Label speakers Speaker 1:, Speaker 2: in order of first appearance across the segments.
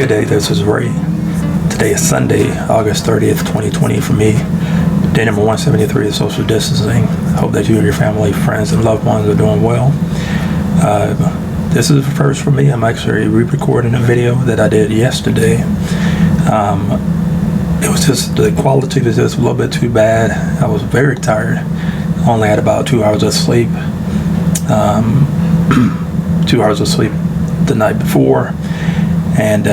Speaker 1: Good day, this is Ray. Today is Sunday, August 30th, 2020 for me. Day number 173 of social distancing. I hope that you and your family, friends, and loved ones are doing well. This is the first for me. I'm actually re-recording a video that I did yesterday. It was just, the quality was just a little bit too bad. I was very tired. Only had about 2 hours of sleep. 2 hours of sleep the night before. And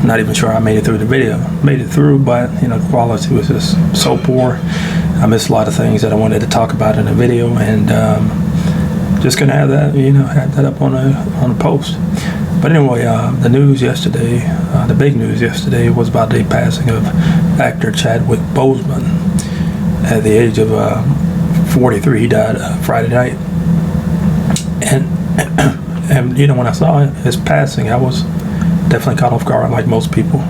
Speaker 1: not even sure I made it through the video. Made it through, but the quality was just so poor. I missed a lot of things that I wanted to talk about in the video, and just gonna have that, have that up on a post. But anyway, the news yesterday, the big news yesterday was about the passing of actor Chadwick Boseman at the age of 43. He died Friday night, and when I saw his passing, I was definitely caught off guard, like most people.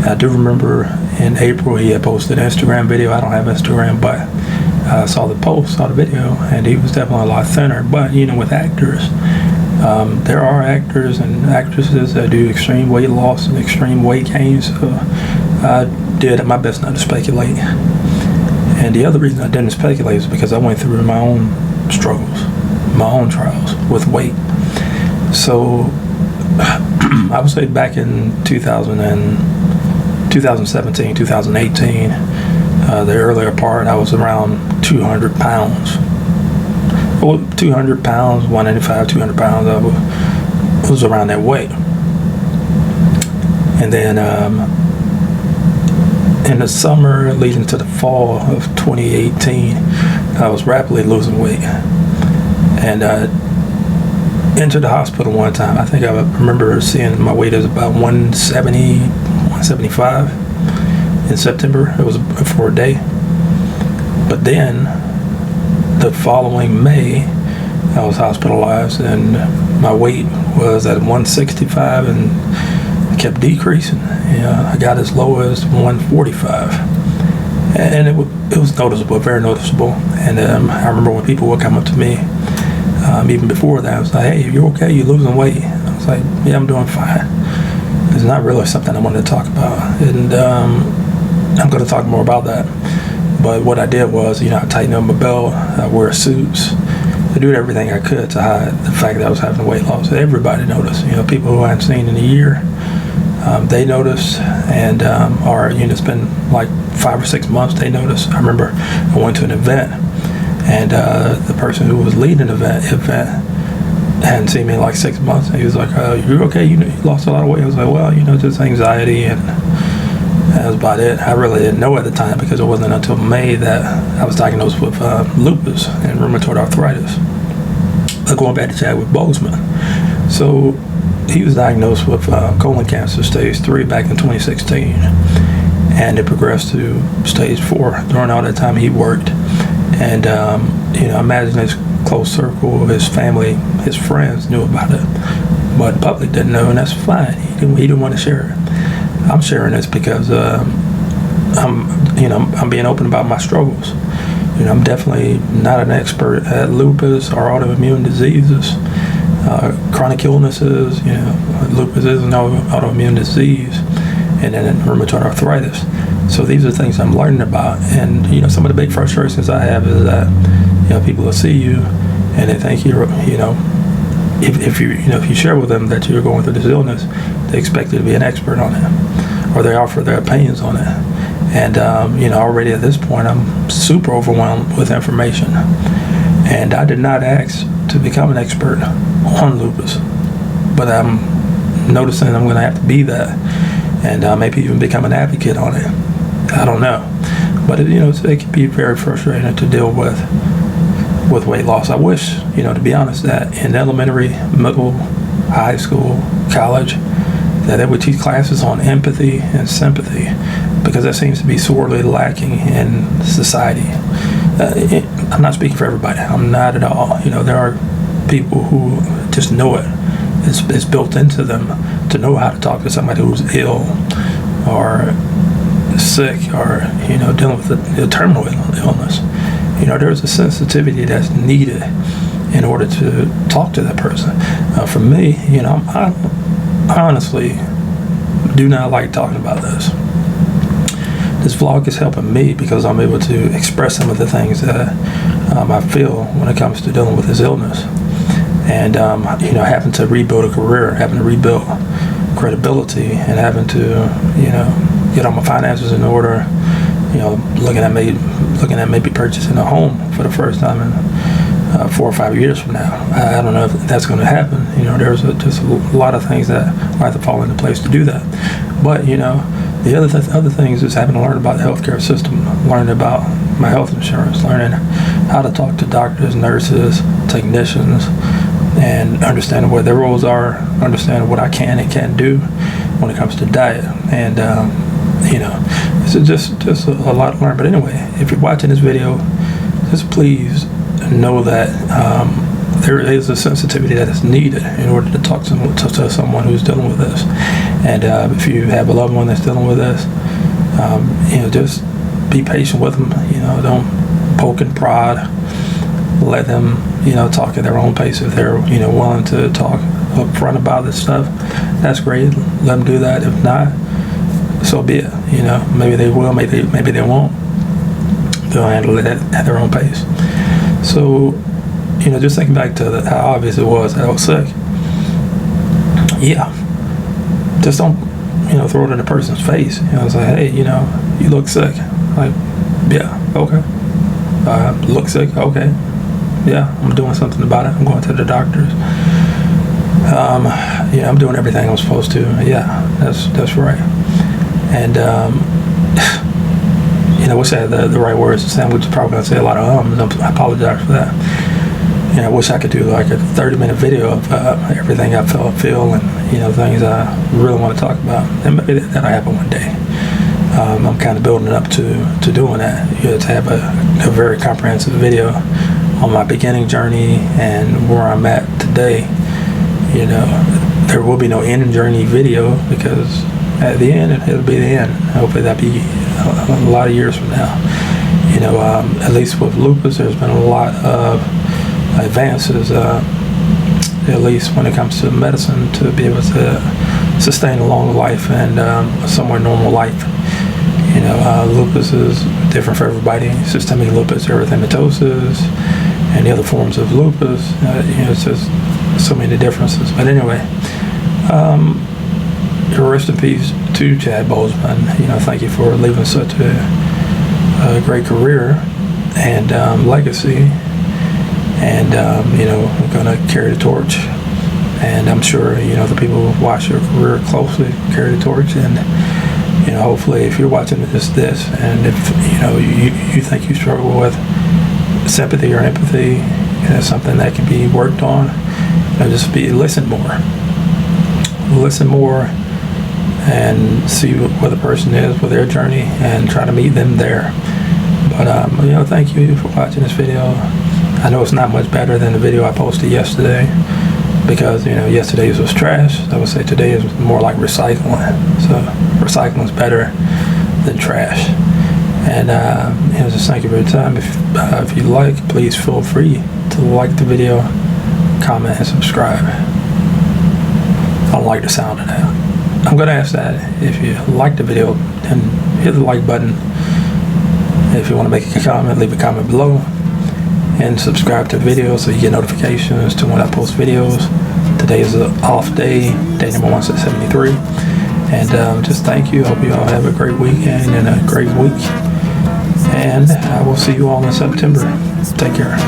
Speaker 1: I do remember in April he had posted an Instagram video. I don't have Instagram, but I saw the post, saw the video, and he was definitely a lot thinner. But with actors, there are actors and actresses that do extreme weight loss and extreme weight gains. So I did my best not to speculate. And the other reason I didn't speculate is because I went through my own struggles, my own trials with weight. So I would say back in 2017, 2018, the earlier part, I was around 200 pounds. Well, 200 pounds, 195, 200 pounds, I was around that weight. And then in the summer leading to the fall of 2018, I was rapidly losing weight. And entered the hospital one time. I think I remember seeing my weight as about 170, 175 in September. It was for a day. But then the following May, I was hospitalized, and my weight was at 165 and it kept decreasing. I got as low as 145. And it was noticeable, very noticeable. And I remember when people would come up to me, even before that, I was like, "Hey, you're okay? You're losing weight?" I was like, "Yeah, I'm doing fine." It's not really something I wanted to talk about, and I'm going to talk more about that. But what I did was, I tightened up my belt, I wore suits, I did everything I could to hide the fact that I was having weight loss. Everybody noticed. People who I hadn't seen in a year, they noticed, and or it's been like 5 or 6 months. They noticed. I remember I went to an event. And the person who was leading the event hadn't seen me in like 6 months. And he was like, "You're okay? You lost a lot of weight." I was like, "Well, just anxiety," and that was about it. I really didn't know at the time, because it wasn't until May that I was diagnosed with lupus and rheumatoid arthritis. But going back to Chadwick Boseman, so he was diagnosed with colon cancer stage 3 back in 2016, and it progressed to stage 4. During all that time, he worked. And, imagine his close circle of his family, his friends knew about it, but the public didn't know, and that's fine. He didn't want to share it. I'm sharing this because I'm being open about my struggles. I'm definitely not an expert at lupus or autoimmune diseases, chronic illnesses. Lupus is an autoimmune disease, and then rheumatoid arthritis. So these are things I'm learning about, and some of the big frustrations I have is that people will see you and they think you're if you share with them that you're going through this illness, they expect you to be an expert on it, or they offer their opinions on it. And already at this point I'm super overwhelmed with information, and I did not ask to become an expert on lupus, but I'm noticing I'm going to have to be that, and maybe even become an advocate on it. I don't know, but it can be very frustrating to deal with weight loss. I wish, to be honest, that in elementary, middle, high school, college, that they would teach classes on empathy and sympathy, because that seems to be sorely lacking in society. I'm not speaking for everybody. I'm not at all. There are people who just know it. It's built into them to know how to talk to somebody who's ill or sick, or dealing with a terminal illness. There's a sensitivity that's needed in order to talk to that person. For me, honestly do not like talking about this. This vlog is helping me because I'm able to express some of the things that I feel when it comes to dealing with this illness. And, having to rebuild a career, having to rebuild credibility, and having to, get all my finances in order, looking at maybe purchasing a home for the first time in 4 or 5 years from now. I don't know if that's going to happen. There's just a lot of things that I have to fall into place to do that. But, the other things is having to learn about the healthcare system, learning about my health insurance, learning how to talk to doctors, nurses, technicians, and understanding what their roles are, understanding what I can and can't do when it comes to diet. And, it's just a lot to learn. But anyway, if you're watching this video, just please know that there is a sensitivity that is needed in order to talk to someone who's dealing with this. And if you have a loved one that's dealing with this, just be patient with them. Don't poke and prod. Let them, talk at their own pace. If they're, willing to talk up front about this stuff, that's great. Let them do that. If not, so be it. Maybe they will, maybe they won't. They'll handle it at their own pace. So, just thinking back to how obvious it was that I was sick. Yeah. Just don't, throw it in a person's face. Say, hey, you look sick. Like, yeah, okay. Look sick, okay. Yeah, I'm doing something about it. I'm going to the doctors. I'm doing everything I'm supposed to. Yeah, that's right. And, I wish I had the right words to say. I'm probably going to say a lot of ums. I apologize for that. I wish I could do like a 30-minute video of everything I feel and, things I really want to talk about. And maybe that'll happen one day. I'm kind of building up to doing that. To have a very comprehensive video on my beginning journey and where I'm at today. There will be no end journey video because at the end, it'll be the end. Hopefully that'll be a lot of years from now. At least with lupus, there's been a lot of advances, at least when it comes to medicine, to be able to sustain a long life and a somewhat normal life. Lupus is different for everybody. Systemic lupus, erythematosus, and the other forms of lupus. It's just so many differences. But anyway, rest in peace to Chad Boseman. Thank you for leaving such a great career and legacy. And we're gonna carry the torch. And I'm sure the people who watch your career closely carry the torch. And hopefully, if you're watching this, and if you think you struggle with sympathy or empathy, it's something that can be worked on. Listen more, and see where the person is with their journey, and try to meet them there. But thank you for watching this video. I know it's not much better than the video I posted yesterday, because yesterday's was trash. I would say today is more like recycling. So recycling is better than trash. And just thank you for your time. If you like, please feel free to like the video, comment, and subscribe. I don't like the sound of that. I'm gonna ask that if you like the video, then hit the like button. If you want to make a comment, leave a comment below. And subscribe to the video so you get notifications to when I post videos. Today is an off day number 173. And just thank you. Hope you all have a great weekend and a great week. And I will see you all in September. Take care.